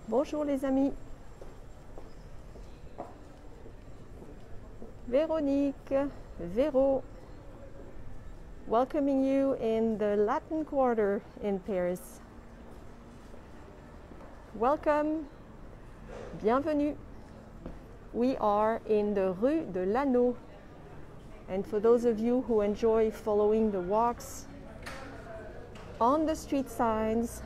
Bonjour les amis. Véronique, Véro, welcoming you in the Latin Quarter in Paris. Welcome, bienvenue. We are in the Rue de l'Anneau. And for those of you who enjoy following the walks on the street signs,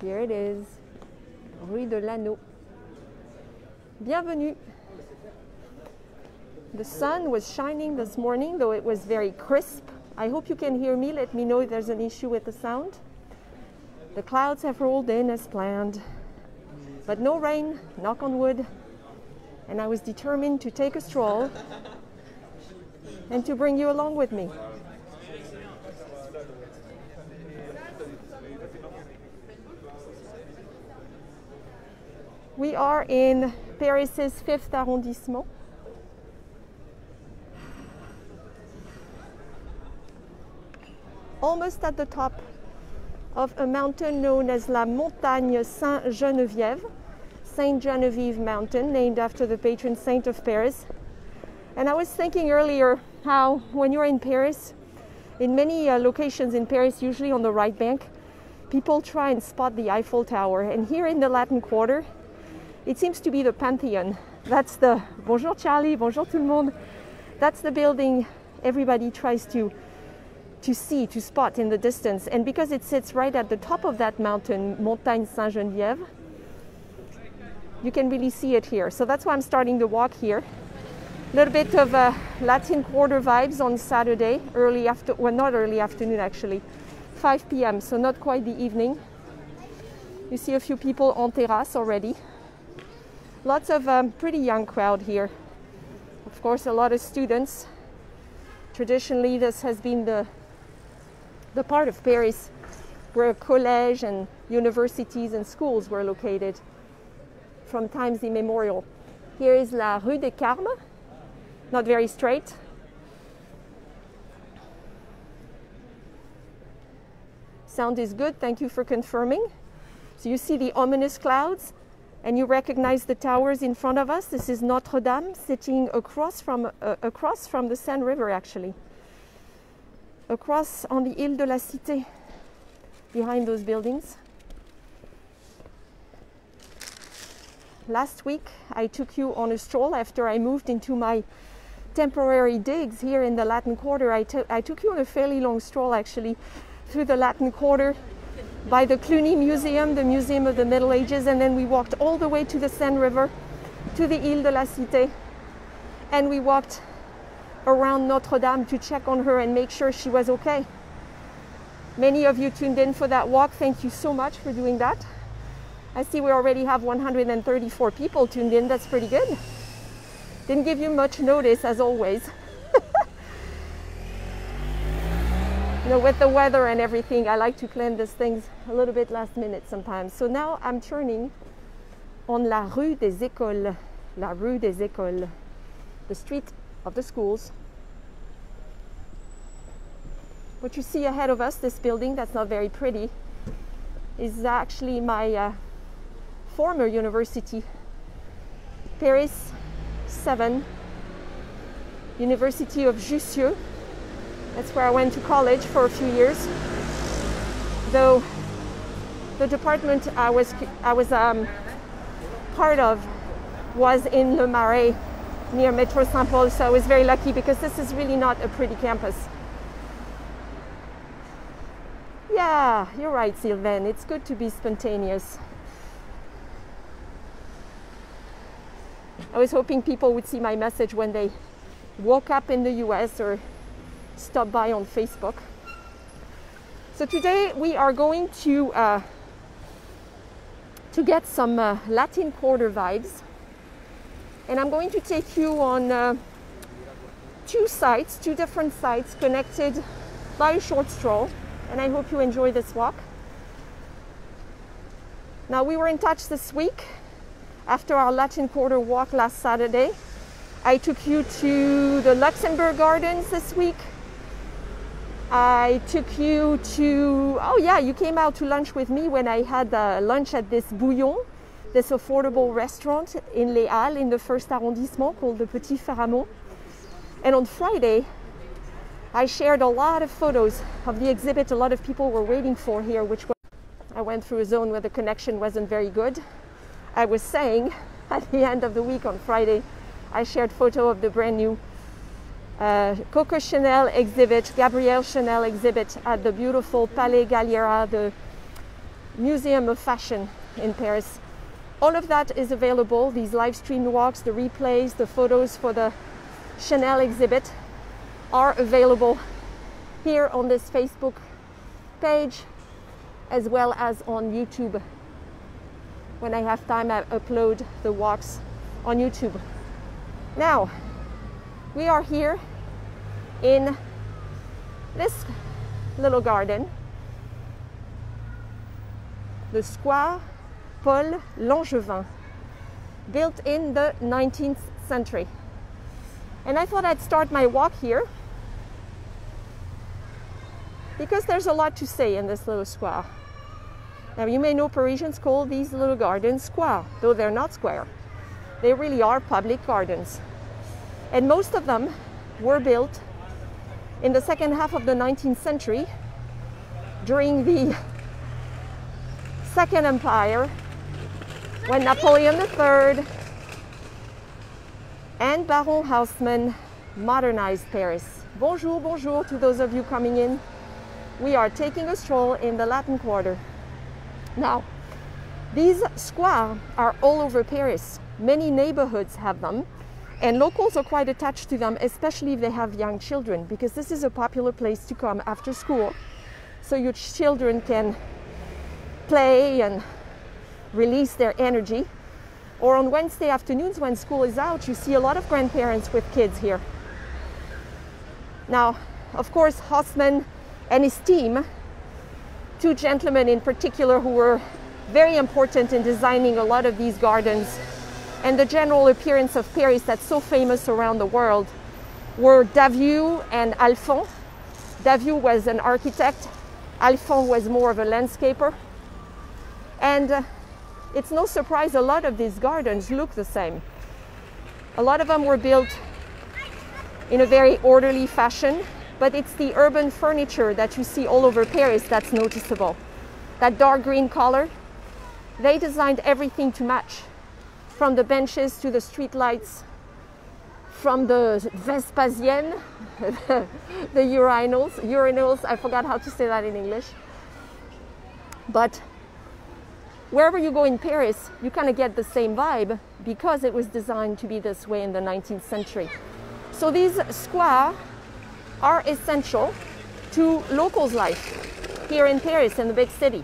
here it is, Rue de l'Anneau. Bienvenue. The sun was shining this morning, though it was very crisp. I hope you can hear me. Let me know if there's an issue with the sound. The clouds have rolled in as planned, but no rain, knock on wood. And I was determined to take a stroll and to bring you along with me. We are in Paris's 5th arrondissement. Almost at the top of a mountain known as la Montagne Saint-Geneviève, Saint Genevieve Mountain, named after the patron saint of Paris. And I was thinking earlier how when you're in Paris, in many locations in Paris, usually on the right bank, people try and spot the Eiffel Tower. And here in the Latin Quarter, it seems to be the Pantheon. That's the, bonjour Charlie, bonjour tout le monde. That's the building everybody tries to see, to spot in the distance. And because it sits right at the top of that mountain, Montagne Saint-Geneviève, you can really see it here. So that's why I'm starting the walk here. A little bit of Latin Quarter vibes on Saturday, not early afternoon actually, 5 p.m., so not quite the evening. You see a few people on terrace already. Lots of pretty young crowd here. Of course, a lot of students. Traditionally, this has been the part of Paris where college and universities and schools were located from times immemorial. Here is la Rue des Carmes, not very straight. Sound is good, thank you for confirming. So you see the ominous clouds and you recognize the towers in front of us. This is Notre Dame sitting across from the Seine River actually. Across on the Ile de la Cité, behind those buildings. Last week, I took you on a stroll after I moved into my temporary digs here in the Latin Quarter. I took you on a fairly long stroll actually through the Latin Quarter by the Cluny Museum, the Museum of the Middle Ages, and then we walked all the way to the Seine River, to the Ile de la Cité, and we walked around Notre Dame to check on her and make sure she was okay. Many of you tuned in for that walk. Thank you so much for doing that. I see we already have 134 people tuned in. That's pretty good. Didn't give you much notice as always. You know, with the weather and everything, I like to plan these things a little bit last minute sometimes. So now I'm turning on la Rue des Écoles, la Rue des Écoles, the street of the schools. What you see ahead of us, this building that's not very pretty, is actually my former university, Paris 7, University of Jussieu. That's where I went to college for a few years. Though the department I was part of was in Le Marais, near Metro Saint-Paul, so I was very lucky because this is really not a pretty campus. Yeah, you're right, Sylvain. It's good to be spontaneous. I was hoping people would see my message when they woke up in the US or stop by on Facebook. So today we are going to get some Latin Quarter vibes. And I'm going to take you on two different sites connected by a short stroll. And I hope you enjoy this walk. Now, we were in touch this week after our Latin Quarter walk last Saturday. I took you to the Luxembourg Gardens this week. I took you to, oh yeah, you came out to lunch with me when I had lunch at this Bouillon, this affordable restaurant in Les Halles in the first arrondissement called the Petit Pharamond. And on Friday, I shared a lot of photos of the exhibit a lot of people were waiting for here, which was, I went through a zone where the connection wasn't very good. I was saying at the end of the week on Friday, I shared photo of the brand new Coco Chanel exhibit, Gabrielle Chanel exhibit at the beautiful Palais Galliera, the Museum of Fashion in Paris. All of that is available, these live streamed walks, the replays, the photos for the Chanel exhibit are available here on this Facebook page as well as on YouTube. When I have time, I upload the walks on YouTube. Now, we are here in this little garden, the Square Paul Langevin, built in the 19th century. And I thought I'd start my walk here because there's a lot to say in this little square. Now, you may know Parisians call these little gardens square, though they're not square. They really are public gardens. And most of them were built in the second half of the 19th century during the Second Empire, when Napoleon III and Baron Haussmann modernized Paris. Bonjour, bonjour to those of you coming in. We are taking a stroll in the Latin Quarter. Now, these squares are all over Paris. Many neighborhoods have them, and locals are quite attached to them, especially if they have young children, because this is a popular place to come after school, so your children can play and release their energy. Or on Wednesday afternoons when school is out, you see a lot of grandparents with kids here. Now, of course, Haussmann and his team, two gentlemen in particular who were very important in designing a lot of these gardens and the general appearance of Paris that's so famous around the world, were Davieu and Alphand. Davieu was an architect, Alphand was more of a landscaper. And it's no surprise a lot of these gardens look the same. A lot of them were built in a very orderly fashion, but it's the urban furniture that you see all over Paris that's noticeable. That dark green color, they designed everything to match. From the benches to the street lights, from the Vespasienne, the urinals, I forgot how to say that in English. But wherever you go in Paris, you kind of get the same vibe because it was designed to be this way in the 19th century. So these squares are essential to locals' life here in Paris, in the big city.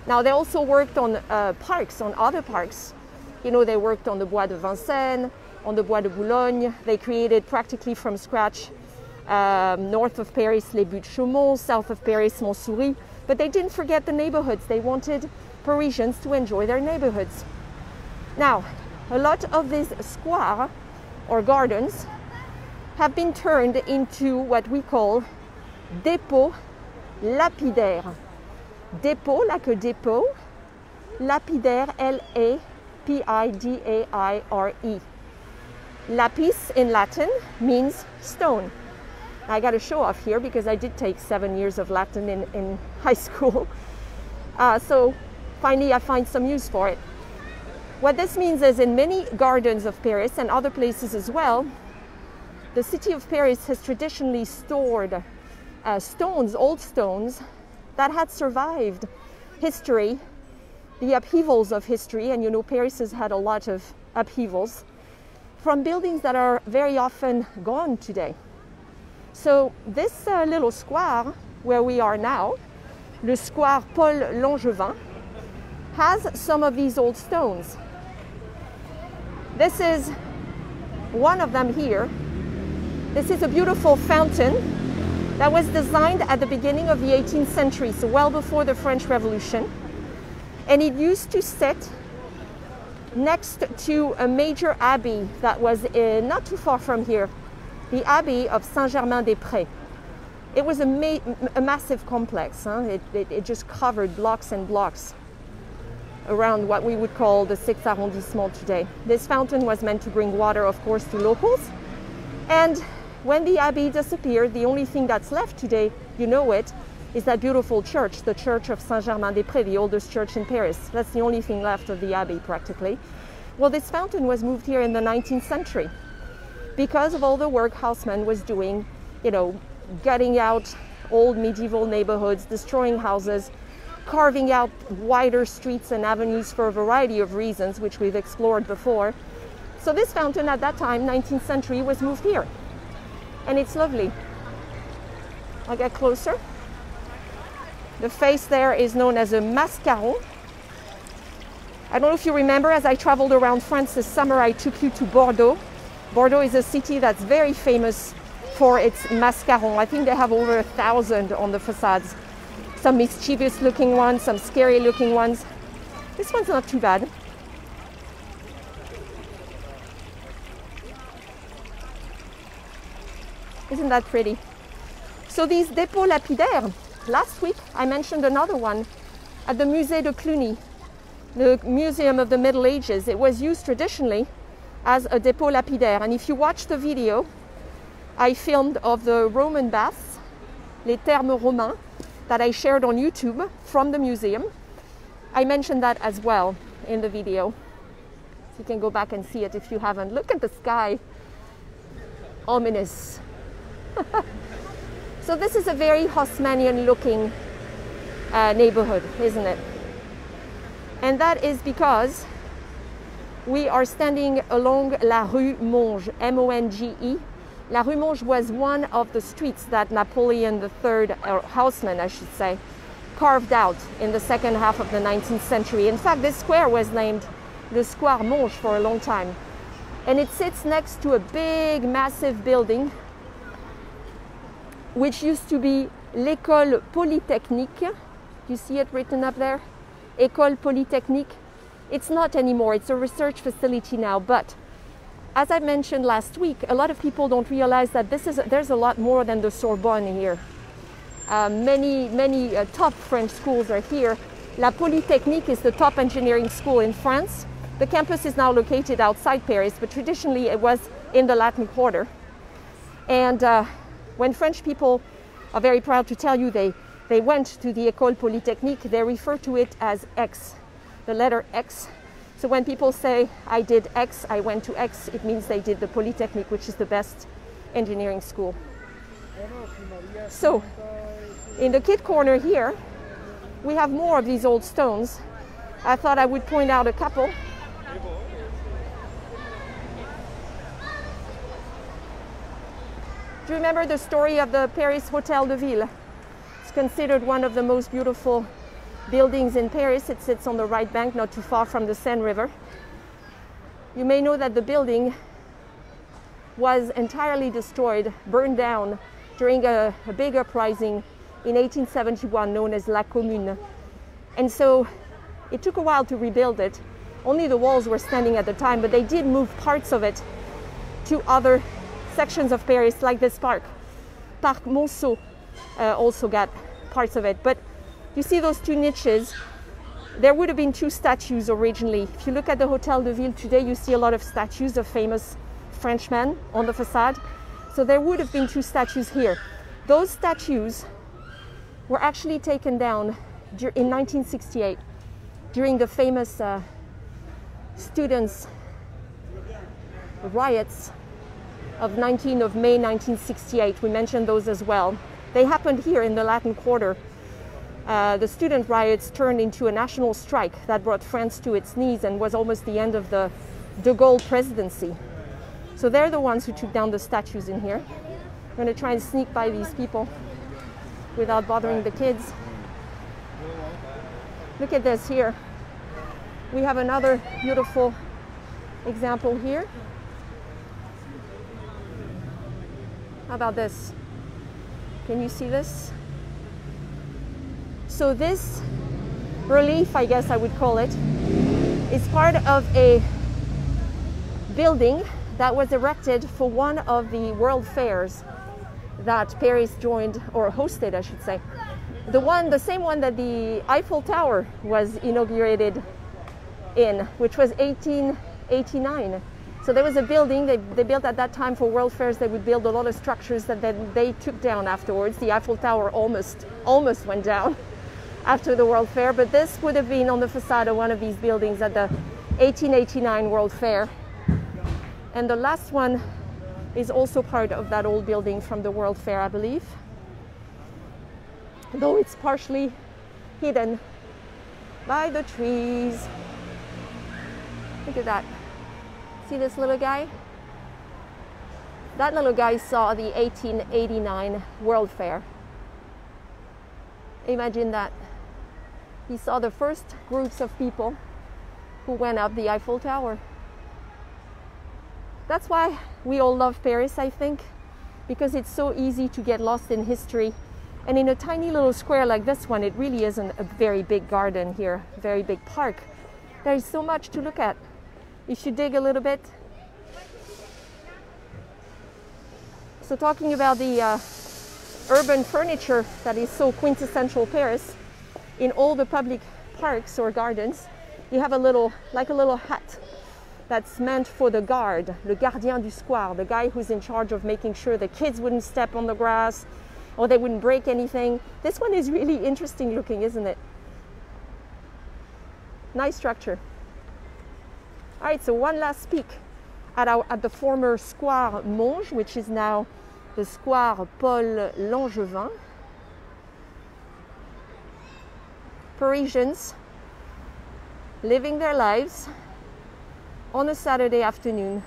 Now, they also worked on parks, on other parks. You know, they worked on the Bois de Vincennes, on the Bois de Boulogne. They created practically from scratch north of Paris, Les Buttes-Chaumont, south of Paris, Montsouris. But they didn't forget the neighborhoods. They wanted Parisians to enjoy their neighborhoods. Now, a lot of these squares or gardens have been turned into what we call dépôts lapidaires. Dépôt, like a dépôt, lapidaire, L-A-P-I-D-A-I-R-E. Lapis in Latin means stone. I got to show off here because I did take 7 years of Latin in high school. So finally I find some use for it. What this means is in many gardens of Paris and other places as well, the city of Paris has traditionally stored stones, old stones, that had survived history, the upheavals of history, and you know Paris has had a lot of upheavals, from buildings that are very often gone today. So this little square where we are now, le Square Paul Langevin, has some of these old stones. This is one of them here. This is a beautiful fountain that was designed at the beginning of the 18th century, so well before the French Revolution. And it used to sit next to a major abbey that was not too far from here, the Abbey of Saint-Germain-des-Prés. It was a massive complex. Huh? It just covered blocks and blocks around what we would call the 6th arrondissement today. This fountain was meant to bring water, of course, to locals. And when the abbey disappeared, the only thing that's left today, you know it, is that beautiful church, the Church of Saint-Germain-des-Prés, the oldest church in Paris. That's the only thing left of the abbey, practically. Well, this fountain was moved here in the 19th century because of all the work Haussmann was doing, you know, gutting out old medieval neighborhoods, destroying houses, carving out wider streets and avenues for a variety of reasons, which we've explored before. So this fountain at that time, 19th century, was moved here. And it's lovely. I'll get closer. The face there is known as a mascaron. I don't know if you remember, as I traveled around France this summer, I took you to Bordeaux. Bordeaux is a city that's very famous for its mascarons. I think they have over 1,000 on the facades. Some mischievous looking ones, some scary looking ones. This one's not too bad. Isn't that pretty? So these dépôts lapidaires, last week I mentioned another one at the Musée de Cluny, the Museum of the Middle Ages. It was used traditionally as a dépôt lapidaire. And if you watch the video I filmed of the Roman baths, les thermes romains, that I shared on YouTube from the museum, I mentioned that as well in the video. So you can go back and see it if you haven't. Look at the sky. Ominous. So this is a very Haussmannian looking neighborhood, isn't it? And that is because we are standing along La Rue Monge, M-O-N-G-E. La Rue Monge was one of the streets that Napoleon III, or Haussmann I should say, carved out in the second half of the 19th century. In fact, this square was named the Square Monge for a long time. And it sits next to a big, massive building which used to be l'École Polytechnique. You see it written up there? École Polytechnique. It's not anymore, it's a research facility now, but as I mentioned last week, a lot of people don't realize that there's a lot more than the Sorbonne here. Many top French schools are here. La Polytechnique is the top engineering school in France. The campus is now located outside Paris, but traditionally it was in the Latin Quarter. And when French people are very proud to tell you they went to the École Polytechnique, they refer to it as X, the letter X. So when people say, I did X, I went to X, it means they did the Polytechnique, which is the best engineering school. So in the kid corner here, we have more of these old stones. I thought I would point out a couple. Do you remember the story of the Paris Hôtel de Ville? It's considered one of the most beautiful buildings in Paris. It sits on the right bank, not too far from the Seine River. You may know that the building was entirely destroyed, burned down during a big uprising in 1871 known as La Commune. And so it took a while to rebuild it. Only the walls were standing at the time, but they did move parts of it to other sections of Paris, like this park. Parc Monceau also got parts of it. But you see those two niches? There would have been two statues originally. If you look at the Hôtel de Ville today, you see a lot of statues of famous Frenchmen on the facade. So there would have been two statues here. Those statues were actually taken down in 1968 during the famous students' riots of May 1968. We mentioned those as well. They happened here in the Latin Quarter. The student riots turned into a national strike that brought France to its knees and was almost the end of the de Gaulle presidency. So they're the ones who took down the statues in here. I'm going to try and sneak by these people without bothering the kids. Look at this here. We have another beautiful example here. How about this? Can you see this? So this relief, I guess I would call it, is part of a building that was erected for one of the world fairs that Paris joined, or hosted, I should say. The same one that the Eiffel Tower was inaugurated in, which was 1889. So there was a building they built at that time for World Fairs. They would build a lot of structures that then they took down afterwards. The Eiffel Tower almost went down after the World Fair, but this would have been on the facade of one of these buildings at the 1889 World Fair. And the last one is also part of that old building from the World Fair, I believe, though it's partially hidden by the trees. Look at that. See this little guy? That little guy saw the 1889 World Fair. Imagine that. He saw the first groups of people who went up the Eiffel Tower. That's why we all love Paris, I think, because it's so easy to get lost in history. And in a tiny little square like this one, it really isn't a very big garden here, a very big park. There is so much to look at. If you dig a little bit. So talking about the urban furniture that is so quintessential Paris, in all the public parks or gardens, you have a little hat that's meant for the guard, le gardien du square, the guy who's in charge of making sure the kids wouldn't step on the grass or they wouldn't break anything. This one is really interesting looking, isn't it? Nice structure. All right, so one last peek at the former Square Monge, which is now the Square Paul Langevin. Parisians living their lives on a Saturday afternoon.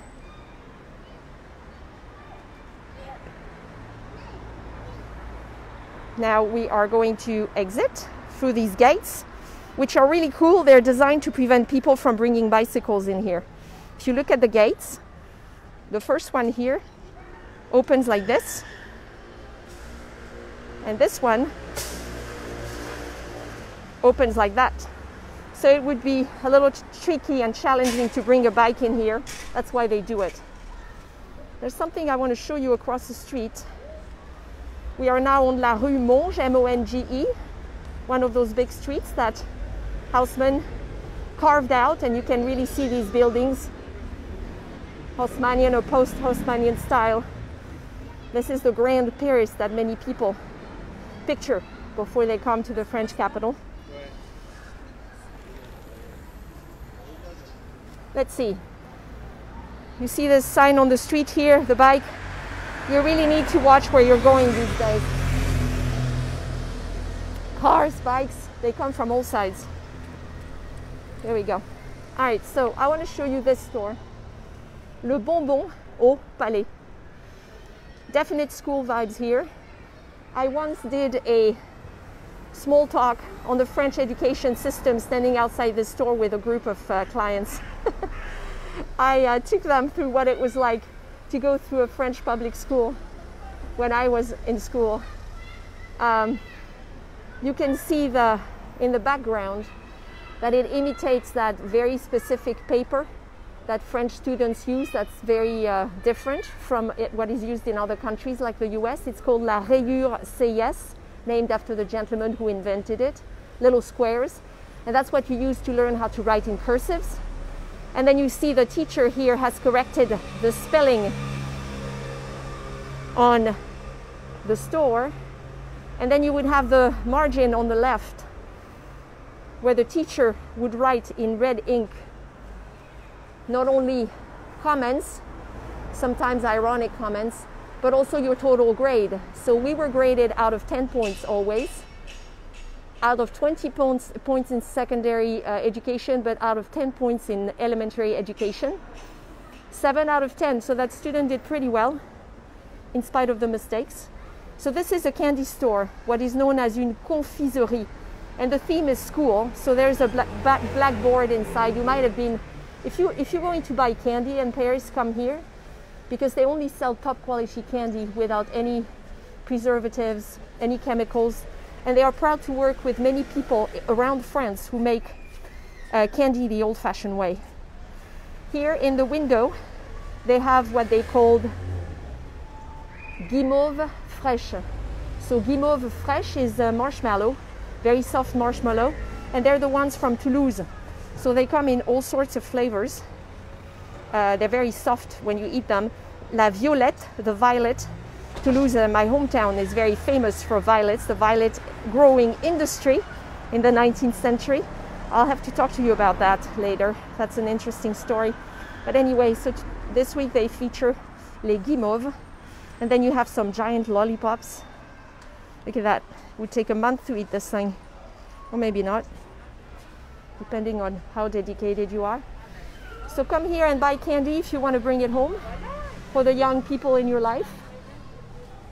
Now we are going to exit through these gates, which are really cool. They're designed to prevent people from bringing bicycles in here. If you look at the gates, the first one here opens like this, and this one opens like that. So it would be a little tricky and challenging to bring a bike in here. That's why they do it. There's something I want to show you across the street. We are now on La Rue Monge, M-O-N-G-E, one of those big streets that Haussmann carved out, and you can really see these buildings, Haussmannian or post-Haussmannian style. This is the Grand Paris that many people picture before they come to the French capital. Let's see. You see this sign on the street here, the bike. You really need to watch where you're going these days. Cars, bikes, they come from all sides. There we go. All right, so I want to show you this store. Le Bonbon au Palais. Definite school vibes here. I once did a small talk on the French education system standing outside this store with a group of clients. I took them through what it was like to go through a French public school when I was in school. You can see in the background that it imitates that very specific paper that French students use that's very different from what is used in other countries like the US. It's called La Rayure CIS, named after the gentleman who invented it. Little squares. And that's what you use to learn how to write in cursives. And then you see the teacher here has corrected the spelling on the store. And then you would have the margin on the left where the teacher would write in red ink not only comments, sometimes ironic comments, but also your total grade. So we were graded out of 10 points always, out of 20 points in secondary education, but out of 10 points in elementary education. 7 out of 10, so that student did pretty well in spite of the mistakes. So this is a candy store, what is known as une confiserie, and the theme is school. So there's a blackboard inside. You might have been, if you're going to buy candy in Paris, come here, because they only sell top quality candy without any preservatives, any chemicals, and they are proud to work with many people around France who make candy the old-fashioned way. Here in the window, they have what they called guimauve fraîche. So guimauve fraîche is marshmallow, very soft marshmallow, and they're the ones from Toulouse. So they come in all sorts of flavors. They're very soft when you eat them. La violette, the violet. Toulouse, my hometown, is very famous for violets, the violet growing industry in the 19th century. I'll have to talk to you about that later. That's an interesting story. But anyway, so this week they feature les guimauves, and then you have some giant lollipops. Look at that. It would take a month to eat this thing, or maybe not, depending on how dedicated you are. So come here and buy candy if you want to bring it home for the young people in your life,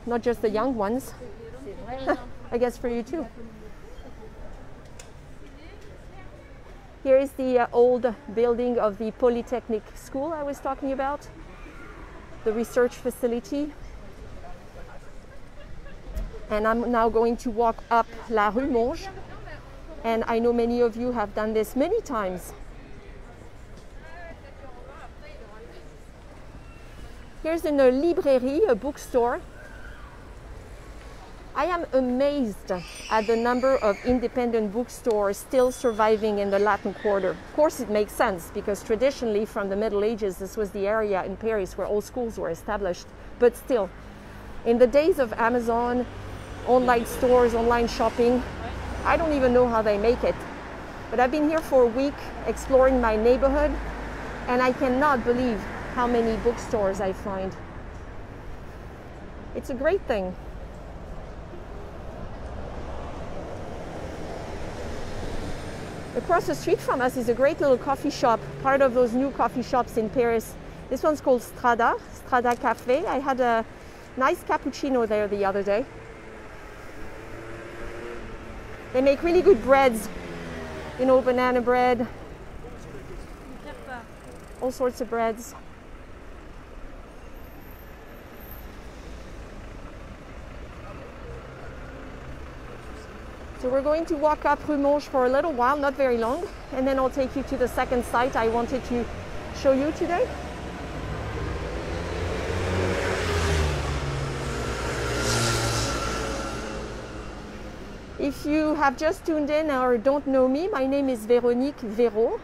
not just the young ones. I guess for you too. Here is the old building of the Polytechnic school I was talking about, the research facility. And I'm now going to walk up La Rue Monge. And I know many of you have done this many times. Here's in a librairie, a bookstore. I am amazed at the number of independent bookstores still surviving in the Latin Quarter. Of course, it makes sense because traditionally from the Middle Ages, this was the area in Paris where all schools were established. But still, in the days of Amazon, online stores, online shopping, I don't even know how they make it. But I've been here for a week exploring my neighborhood, and I cannot believe how many bookstores I find. It's a great thing. Across the street from us is a great little coffee shop, part of those new coffee shops in Paris. This one's called Strada Cafe. I had a nice cappuccino there the other day. They make really good breads, you know, banana bread, all sorts of breads. So we're going to walk up Rue Monge for a little while, not very long, and then I'll take you to the second site I wanted to show you today. If you have just tuned in or don't know me, my name is Véro.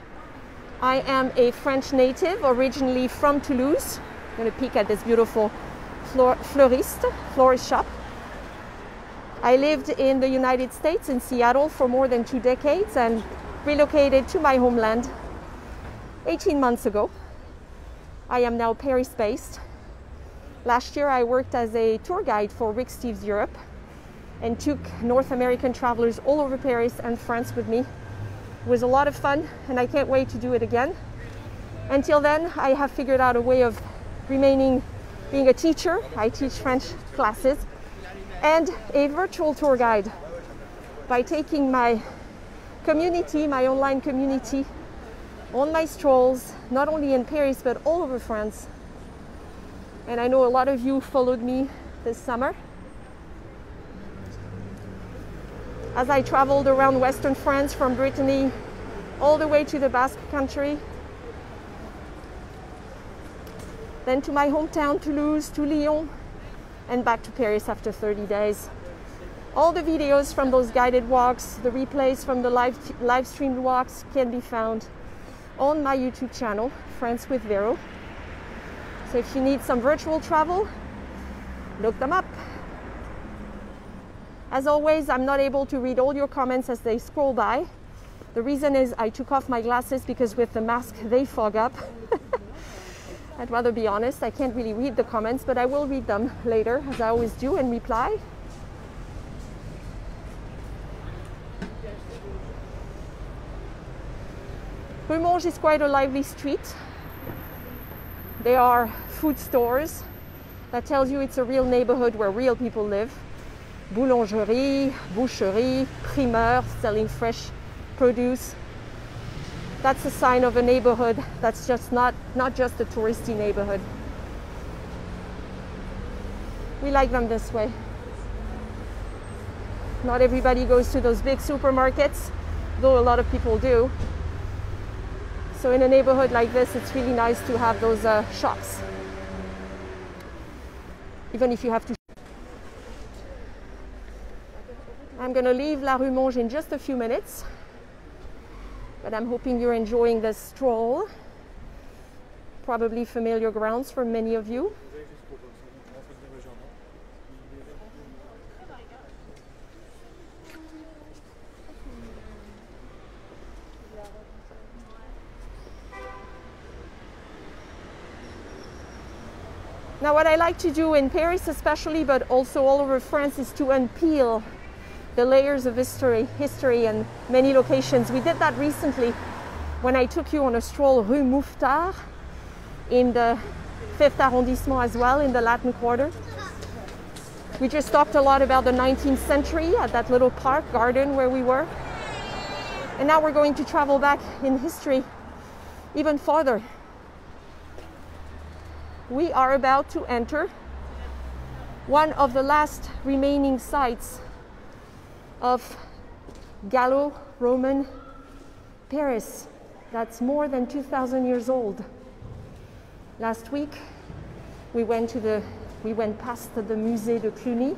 I am a French native, originally from Toulouse. I'm going to peek at this beautiful florist shop. I lived in the United States, in Seattle, for more than 2 decades and relocated to my homeland 18 months ago. I am now Paris-based. Last year I worked as a tour guide for Rick Steves Europe and took North American travelers all over Paris and France with me. It was a lot of fun and I can't wait to do it again. Until then, I have figured out a way of remaining being a teacher. I teach French classes and a virtual tour guide by taking my community, my online community, on my strolls, not only in Paris but all over France. And I know a lot of you followed me this summer as I traveled around Western France from Brittany all the way to the Basque Country, then to my hometown Toulouse, to Lyon, and back to Paris after 30 days. All the videos from those guided walks, the replays from the live streamed walks can be found on my YouTube channel, France with Véro. So if you need some virtual travel, look them up. As always, I'm not able to read all your comments as they scroll by. The reason is I took off my glasses because with the mask they fog up. I'd rather be honest, I can't really read the comments, but I will read them later, as I always do, and reply. Rue Monge is quite a lively street. There are food stores. That tells you it's a real neighborhood where real people live. Boulangerie, boucherie, primeur, selling fresh produce. That's a sign of a neighborhood that's just not just a touristy neighborhood. We like them this way. Not everybody goes to those big supermarkets, though a lot of people do. So in a neighborhood like this, it's really nice to have those shops. Even if you have to. I'm going to leave La Rue Monge in just a few minutes, but I'm hoping you're enjoying this stroll. Probably familiar grounds for many of you. Now, what I like to do in Paris especially, but also all over France, is to unpeel the layers of history and many locations. We did that recently when I took you on a stroll Rue Mouffetard in the 5th arrondissement as well, in the Latin Quarter. We just talked a lot about the 19th century at that little park garden where we were. And now we're going to travel back in history even farther. We are about to enter one of the last remaining sites of Gallo-Roman Paris that's more than 2,000 years old. Last week we went past the Musée de Cluny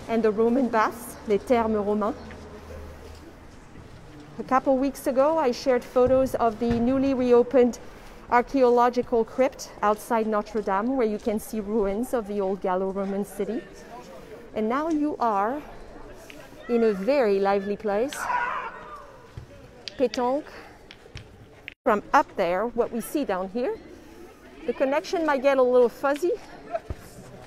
and the Roman baths, les Thermes Romains. A couple weeks ago I shared photos of the newly reopened archaeological crypt outside Notre Dame, where you can see ruins of the old Gallo-Roman city. And now you are in a very lively place. Pétanque. From up there, what we see down here, the connection might get a little fuzzy,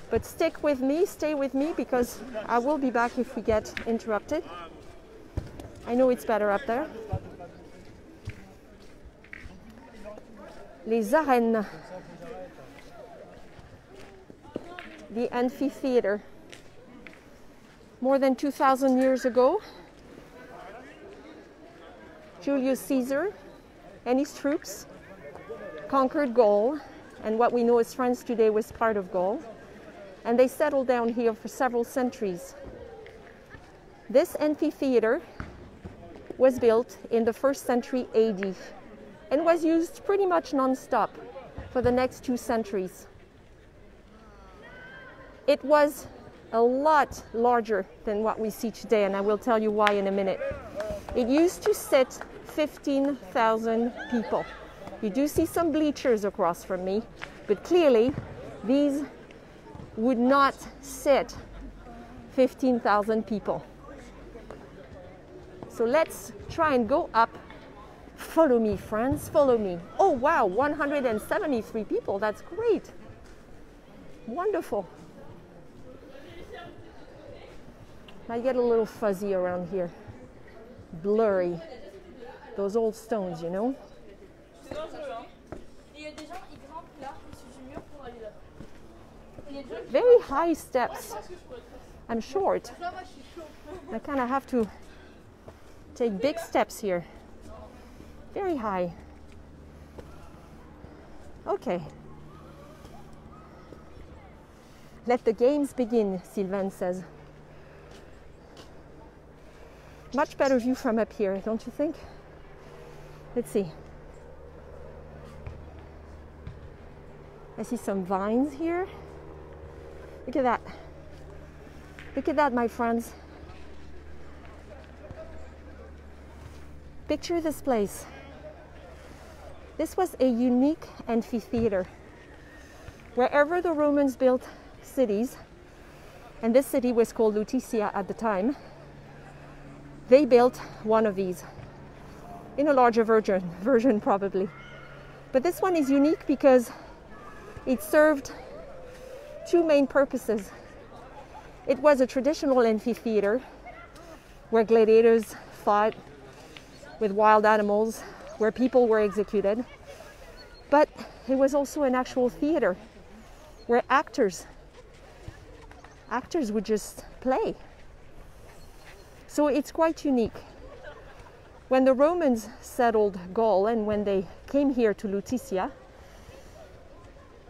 but stick with me, stay with me, because I will be back if we get interrupted. I know it's better up there. Les Arènes, the amphitheater. More than 2,000 years ago, Julius Caesar and his troops conquered Gaul, and what we know as France today was part of Gaul, and they settled down here for several centuries. This amphitheater was built in the 1st century AD and was used pretty much non-stop for the next 2 centuries. It was a lot larger than what we see today, and I will tell you why in a minute. It used to sit 15,000 people. You do see some bleachers across from me, but clearly these would not sit 15,000 people. So let's try and go up. Follow me, friends, follow me. Oh wow, 173 people, that's great. Wonderful. Might get a little fuzzy around here. Blurry. Those old stones, you know. Very high steps. I'm short. I kind of have to take big steps here. Very high. Okay. Let the games begin, Sylvain says. Much better view from up here, don't you think? Let's see. I see some vines here. Look at that. Look at that, my friends. Picture this place. This was a unique amphitheater. Wherever the Romans built cities, and this city was called Lutetia at the time, they built one of these, in a larger version probably. But this one is unique because it served 2 main purposes. It was a traditional amphitheater where gladiators fought with wild animals, where people were executed. But it was also an actual theater where actors would just play. So it's quite unique. When the Romans settled Gaul and when they came here to Lutetia,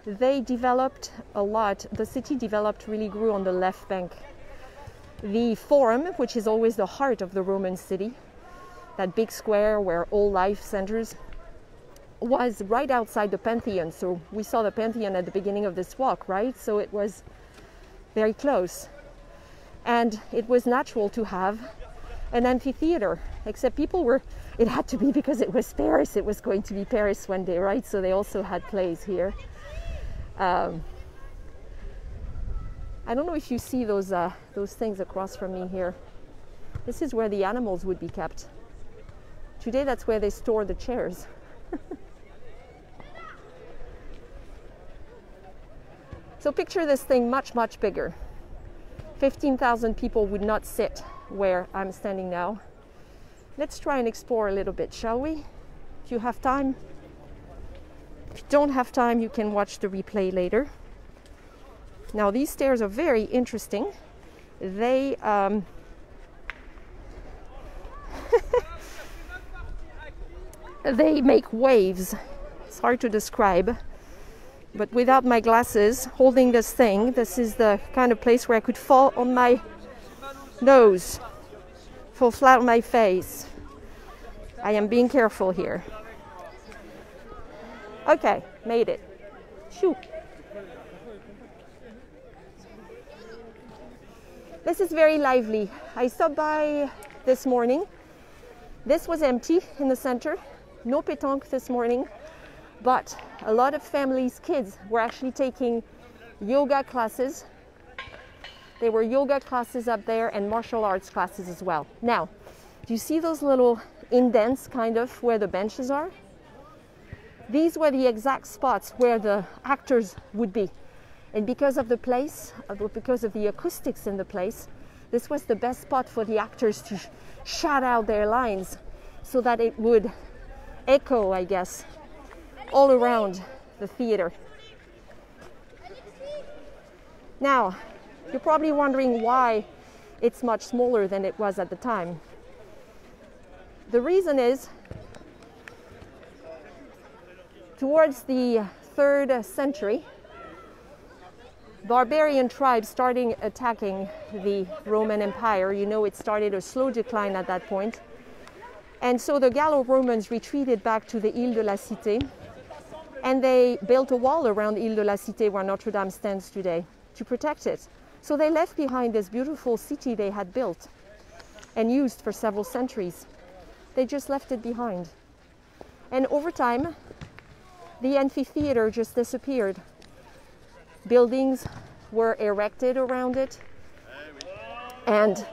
they developed a lot. The city developed, really grew on the left bank. The Forum, which is always the heart of the Roman city, that big square where all life centers, was right outside the Pantheon. So we saw the Pantheon at the beginning of this walk, right? So it was very close. And it was natural to have an amphitheater, except people were, it had to be because it was Paris, it was going to be Paris one day, right? So they also had plays here. I don't know if you see those things across from me here. This is where the animals would be kept. Today that's where they store the chairs. So picture this thing much, much bigger. 15,000 people would not sit where I'm standing now. Let's try and explore a little bit, shall we? If you have time. If you don't have time, you can watch the replay later. Now these stairs are very interesting. They they make waves. It's hard to describe. But without my glasses, holding this thing, this is the kind of place where I could fall on my nose, fall flat on my face. I am being careful here. Okay, made it. Shoo. This is very lively. I stopped by this morning. This was empty in the center. No pétanque this morning. But a lot of families' kids were actually taking yoga classes. There were yoga classes up there and martial arts classes as well. Now, do you see those little indents kind of where the benches are? These were the exact spots where the actors would be. And because of the place, because of the acoustics in the place, this was the best spot for the actors to shout out their lines so that it would echo, I guess, all around the theater. Now, you're probably wondering why it's much smaller than it was at the time. The reason is, towards the 3rd century, barbarian tribes started attacking the Roman Empire. You know, it started a slow decline at that point. And so the Gallo-Romans retreated back to the Île de la Cité, and they built a wall around Île de la Cité where Notre Dame stands today to protect it. So they left behind this beautiful city they had built and used for several centuries. They just left it behind. And over time, the amphitheater just disappeared. Buildings were erected around it. And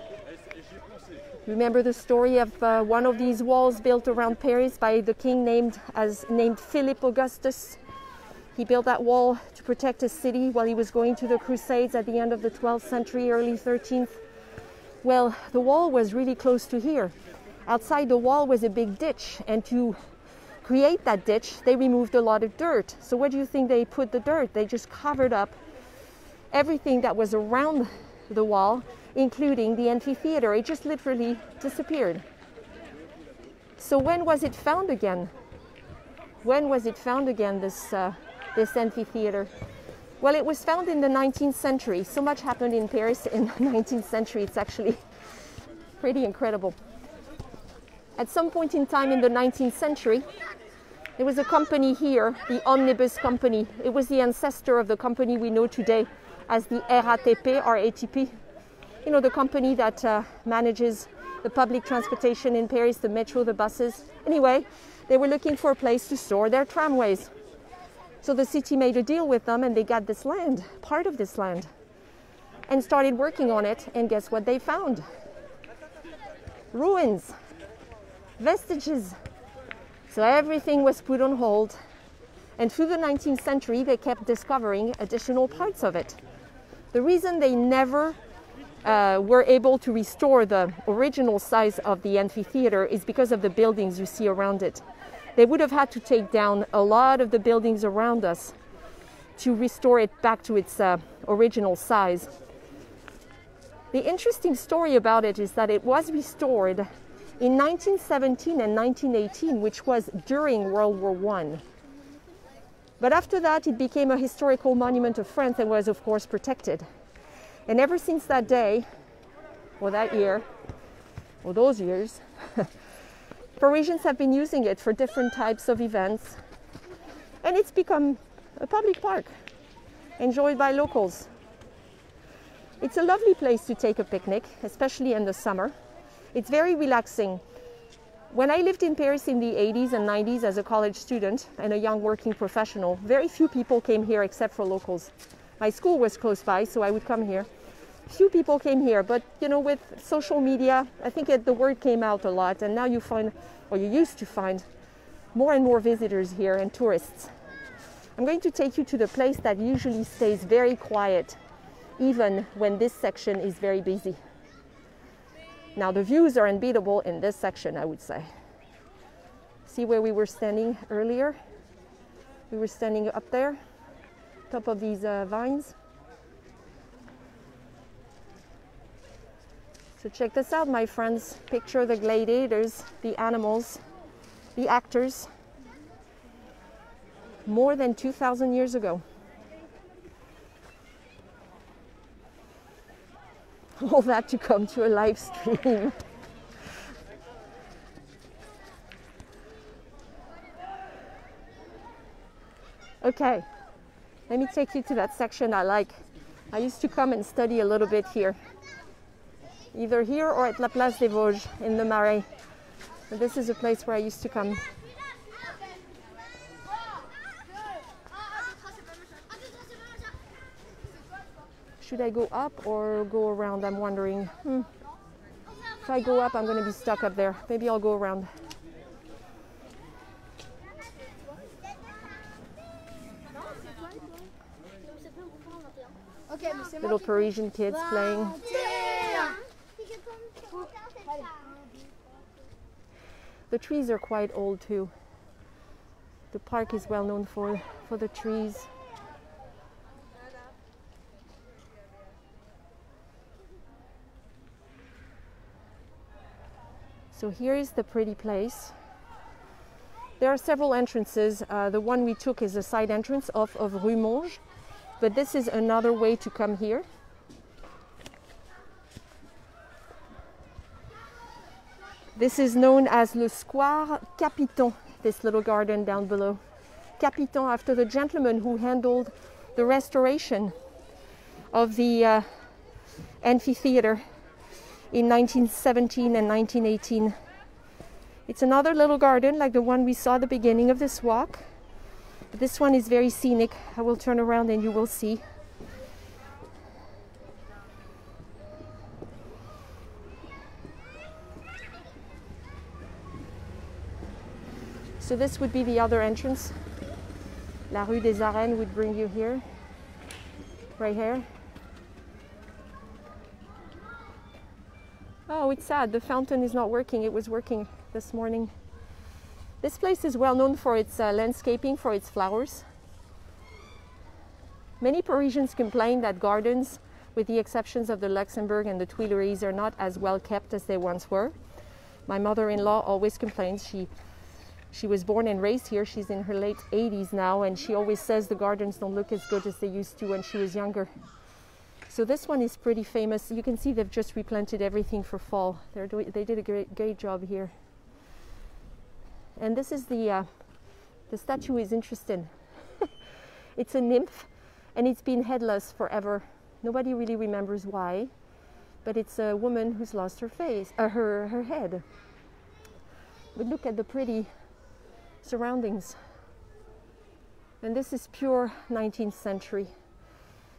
remember the story of one of these walls built around Paris by the king named Philip Augustus. He built that wall to protect his city while he was going to the Crusades at the end of the 12th century, early 13th. Well, the wall was really close to here. Outside the wall was a big ditch, and to create that ditch, they removed a lot of dirt. So where do you think they put the dirt? They just covered up everything that was around the wall, including the amphitheater. It just literally disappeared. So when was it found again? When was it found again, this amphitheater? Well, it was found in the 19th century. So much happened in Paris in the 19th century. It's actually pretty incredible. At some point in time in the 19th century, there was a company here, the Omnibus Company. It was the ancestor of the company we know today as the RATP. You know, the company that manages the public transportation in Paris, the metro, the buses. Anyway, they were looking for a place to store their tramways. So the city made a deal with them and they got this land, part of this land, and started working on it. And guess what they found? Ruins, vestiges. So everything was put on hold. And through the 19th century, they kept discovering additional parts of it. The reason they never were able to restore the original size of the amphitheater is because of the buildings you see around it. They would have had to take down a lot of the buildings around us to restore it back to its original size. The interesting story about it is that it was restored in 1917 and 1918, which was during World War I. But after that, it became a historical monument of France and was, of course, protected. And ever since that day, or that year, or those years, Parisians have been using it for different types of events. And it's become a public park, enjoyed by locals. It's a lovely place to take a picnic, especially in the summer. It's very relaxing. When I lived in Paris in the 80s and 90s as a college student and a young working professional, very few people came here except for locals. My school was close by, so I would come here. Few people came here, but you know, with social media, I think the word came out a lot, and now you find, or you used to find, more and more visitors here and tourists. I'm going to take you to the place that usually stays very quiet, even when this section is very busy. Now the views are unbeatable in this section, I would say. See where we were standing earlier? We were standing up there, top of these vines. So check this out, my friends. Picture the gladiators, the animals, the actors, more than 2,000 years ago. All that to come to a live stream. Okay, let me take you to that section I like. I used to come and study a little bit here, either here or at La Place des Vosges in the Marais. And this is a place where I used to come. Should I go up or go around? I'm wondering. If I go up, I'm going to be stuck up there. Maybe I'll go around. Little Parisian kids playing. The trees are quite old too. The park is well known for the trees. So here is the pretty place. There are several entrances. The one we took is a side entrance off of Rue Monge, but this is another way to come here. This is known as le Square Capiton, this little garden down below. Capiton, after the gentleman who handled the restoration of the amphitheater in 1917 and 1918. It's another little garden like the one we saw at the beginning of this walk. But this one is very scenic. I will turn around and you will see. So this would be the other entrance. La Rue des Arènes would bring you here, right here. Oh, it's sad. The fountain is not working. It was working this morning. This place is well known for its landscaping, for its flowers. Many Parisians complain that gardens, with the exceptions of the Luxembourg and the Tuileries, are not as well kept as they once were. My mother-in-law always complains. She was born and raised here. She's in her late 80s now, and she always says the gardens don't look as good as they used to when she was younger. So this one is pretty famous. You can see they've just replanted everything for fall. They did a great job here. And this is the statue is interesting. It's a nymph, and it's been headless forever. Nobody really remembers why, but it's a woman who's lost her face, her head. But look at the pretty surroundings. And this is pure 19th century.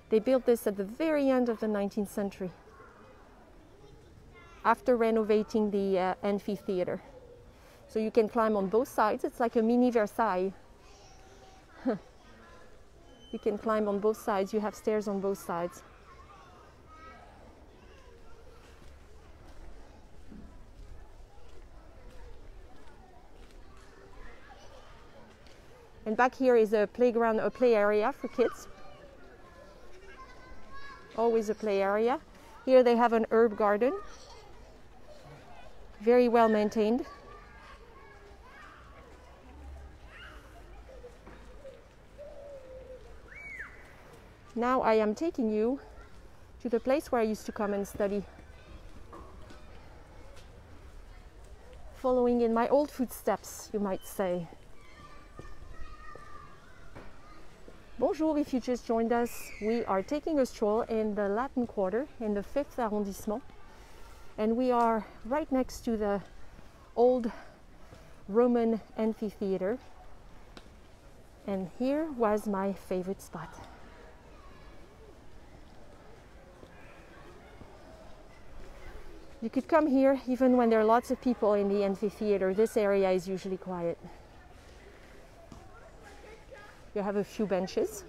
They built this at the very end of the 19th century, after renovating the amphitheater. So you can climb on both sides. It's like a mini Versailles. You can climb on both sides. You have stairs on both sides. And back here is a playground, a play area for kids. Always a play area. Here they have an herb garden, very well maintained. Now I am taking you to the place where I used to come and study, following in my old footsteps, you might say. Bonjour, if you just joined us, we are taking a stroll in the Latin Quarter in the 5th arrondissement, and we are right next to the old Roman amphitheater, and here was my favorite spot. You could come here even when there are lots of people in the amphitheater. This area is usually quiet. You have a few benches,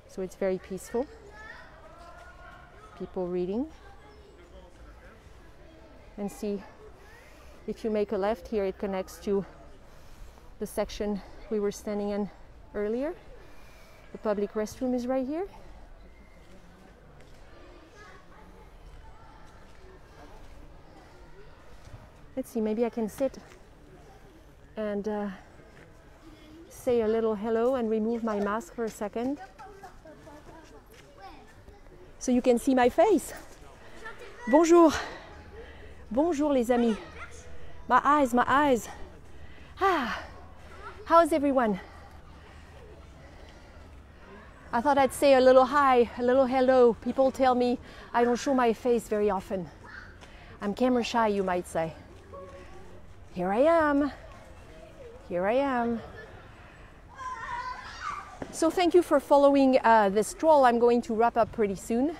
so it's very peaceful. People reading. And see, if you make a left here, it connects to the section we were standing in earlier. The public restroom is right here. Let's see, maybe I can sit and say a little hello and remove my mask for a second so you can see my face. Bonjour. Bonjour les amis. My eyes. Ah, how's everyone? I thought I'd say a little hi, a little hello. People tell me I don't show my face very often. I'm camera shy, you might say. Here I am. So thank you for following this stroll. I'm going to wrap up pretty soon.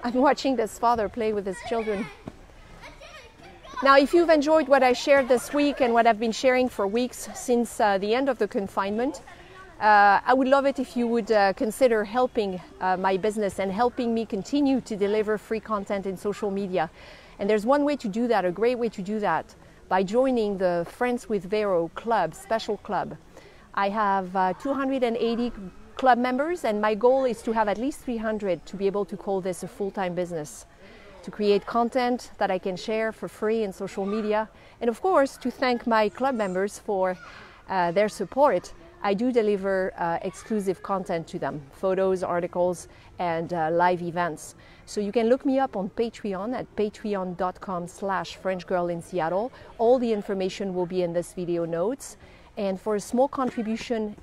I'm watching this father play with his children. Now, if you've enjoyed what I shared this week and what I've been sharing for weeks since the end of the confinement, I would love it if you would consider helping my business and helping me continue to deliver free content in social media. And there's one way to do that, a great way to do that, by joining the Friends with Véro club, special club. I have 280 club members, and my goal is to have at least 300 to be able to call this a full-time business, to create content that I can share for free in social media, and of course to thank my club members for their support. I do deliver exclusive content to them, photos, articles, and live events. So you can look me up on Patreon at patreon.com/FrenchGirlInSeattle. All the information will be in this video notes. And for a small contribution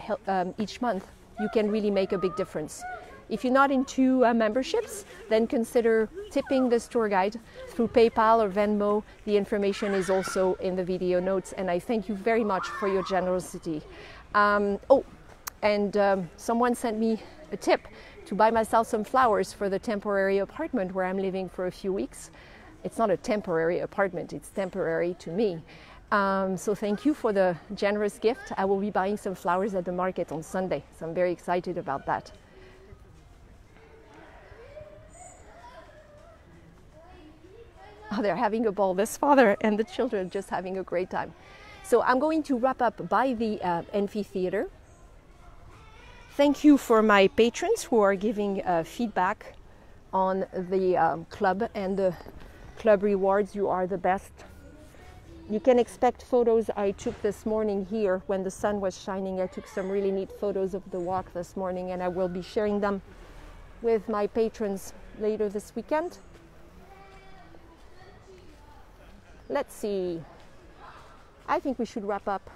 each month, you can really make a big difference. If you're not into memberships, then consider tipping this tour guide through PayPal or Venmo. The information is also in the video notes, and I thank you very much for your generosity. Someone sent me a tip to buy myself some flowers for the temporary apartment where I'm living for a few weeks. It's not a temporary apartment, it's temporary to me. So thank you for the generous gift. I will be buying some flowers at the market on Sunday, so I'm very excited about that. Oh, they're having a ball. This father and the children just having a great time. So I'm going to wrap up by the amphitheater. Thank you for my patrons who are giving feedback on the club and the club rewards. You are the best. You can expect photos I took this morning here when the sun was shining. I took some really neat photos of the walk this morning, and I will be sharing them with my patrons later this weekend. Let's see. I think we should wrap up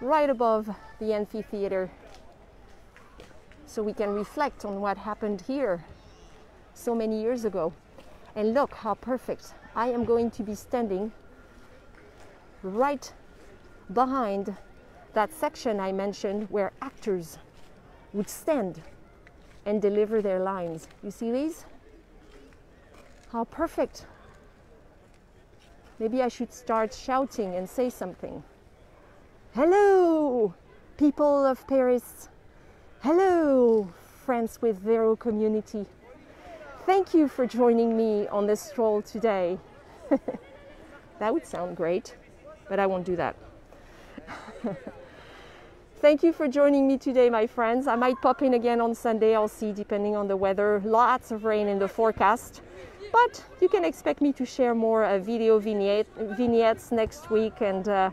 right above the amphitheater so we can reflect on what happened here so many years ago. And look how perfect. I am going to be standing right behind that section I mentioned where actors would stand and deliver their lines. You see these? How perfect. Maybe I should start shouting and say something. Hello, people of Paris. Hello, Friends with Véro community. Thank you for joining me on this stroll today. That would sound great, but I won't do that. Thank you for joining me today, my friends. I might pop in again on Sunday. I'll see, depending on the weather. Lots of rain in the forecast. But you can expect me to share more video vignettes next week and to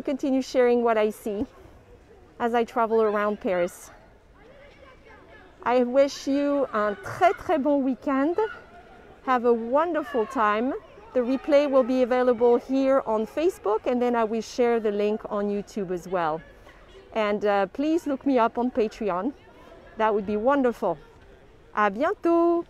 continue sharing what I see as I travel around Paris. I wish you un très très bon weekend. Have a wonderful time. The replay will be available here on Facebook, and then I will share the link on YouTube as well. And please look me up on Patreon. That would be wonderful. À bientôt!